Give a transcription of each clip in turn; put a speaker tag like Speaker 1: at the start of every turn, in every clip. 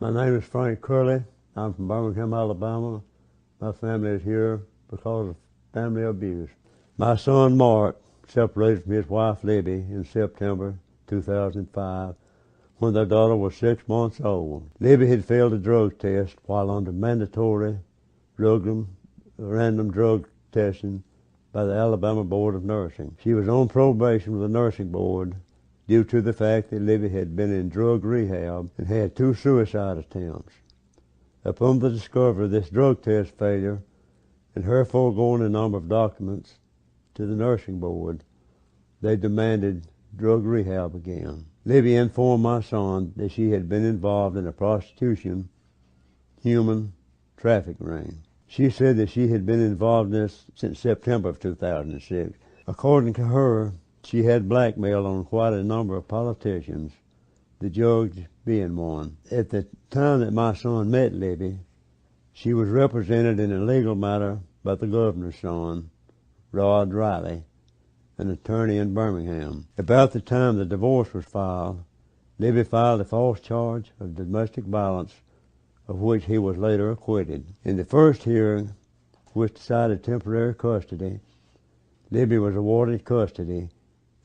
Speaker 1: My name is Frank Kerley. I'm from Birmingham, Alabama. My family is here because of family abuse. My son Mark separated from his wife Libby in September 2005 when their daughter was 6 months old. Libby had failed a drug test while under mandatory random drug testing by the Alabama Board of Nursing. She was on probation with the nursing board due to the fact that Libby had been in drug rehab and had 2 suicide attempts. Upon the discovery of this drug test failure and her foregoing a number of documents to the nursing board, they demanded drug rehab again. Libby informed my son that she had been involved in a prostitution, human trafficking ring. She said that she had been involved in this since September of 2006. According to her, she had blackmailed on quite a number of politicians, the judge being one. At the time that my son met Libby, she was represented in a legal matter by the governor's son, Rod Riley, an attorney in Birmingham. About the time the divorce was filed, Libby filed a false charge of domestic violence, of which he was later acquitted. In the first hearing, which decided temporary custody, Libby was awarded custody,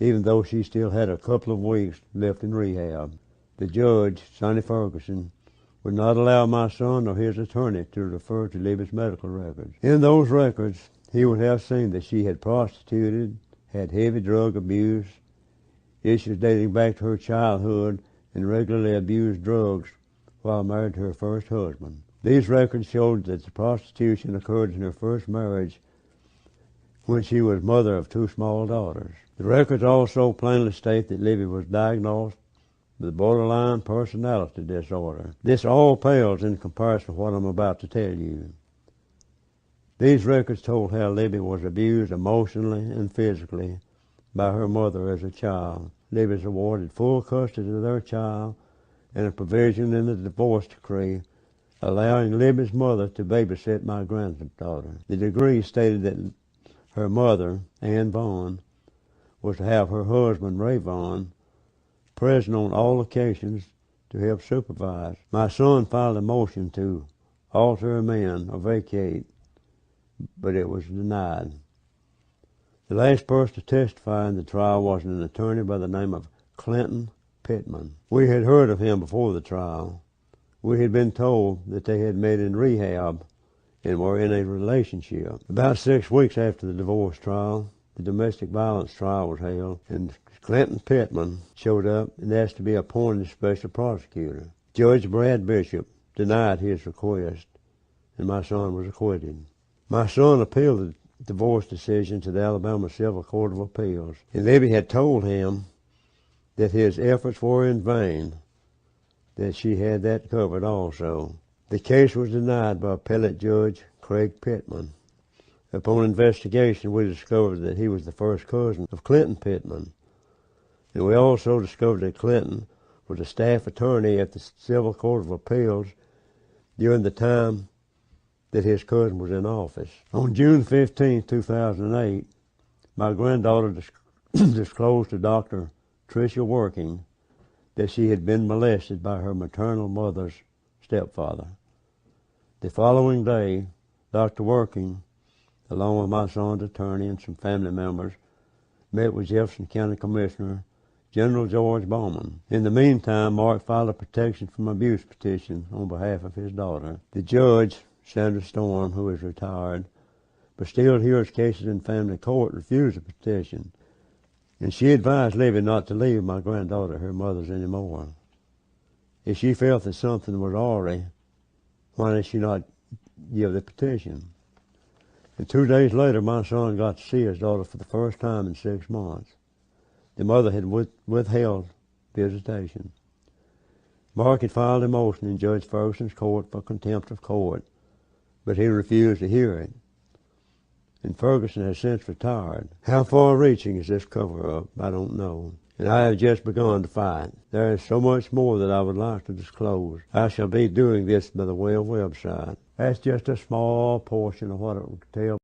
Speaker 1: even though she still had a couple of weeks left in rehab. The judge, Sonny Ferguson, would not allow my son or his attorney to refer to Libby's medical records. In those records, he would have seen that she had prostituted, had heavy drug abuse, issues dating back to her childhood, and regularly abused drugs while married to her first husband. These records showed that the prostitution occurred in her first marriage when she was mother of 2 small daughters. The records also plainly state that Libby was diagnosed with borderline personality disorder. This all pales in comparison to what I'm about to tell you. These records told how Libby was abused emotionally and physically by her mother as a child. Libby was awarded full custody of their child and a provision in the divorce decree allowing Libby's mother to babysit my granddaughter. The decree stated that her mother, Ann Vaughn, was to have her husband, Ray Vaughn, present on all occasions to help supervise. My son filed a motion to alter, amend, or vacate, but it was denied. The last person to testify in the trial was an attorney by the name of Clinton Pittman. We had heard of him before the trial. We had been told that they had met in rehab and were in a relationship. About 6 weeks after the divorce trial, the domestic violence trial was held, and Clinton Pittman showed up and asked to be appointed special prosecutor. Judge Brad Bishop denied his request, and my son was acquitted. My son appealed the divorce decision to the Alabama Civil Court of Appeals, and Libby had told him that his efforts were in vain, that she had that covered also. The case was denied by appellate judge Craig Pittman. Upon investigation, we discovered that he was the first cousin of Clinton Pittman, and we also discovered that Clinton was a staff attorney at the Civil Court of Appeals during the time that his cousin was in office. On June 15, 2008, my granddaughter disclosed to Dr. Tricia Working that she had been molested by her maternal mother's stepfather. The following day, Dr. Working, along with my son's attorney and some family members, met with Jefferson County Commissioner General George Bowman. In the meantime, Mark filed a protection from abuse petition on behalf of his daughter. The judge, Sandra Storm, who is retired, but still hears cases in family court, refused the petition. And she advised Libby not to leave my granddaughter, her mother's, anymore. If she felt that something was awry, why did she not give the petition? And 2 days later, my son got to see his daughter for the first time in 6 months. The mother had withheld visitation. Mark had filed a motion in Judge Ferguson's court for contempt of court, but he refused to hear it. And Ferguson has since retired. How far-reaching is this cover-up? I don't know. And I have just begun to fight. There is so much more that I would like to disclose. I shall be doing this by the way of website. That's just a small portion of what it will tell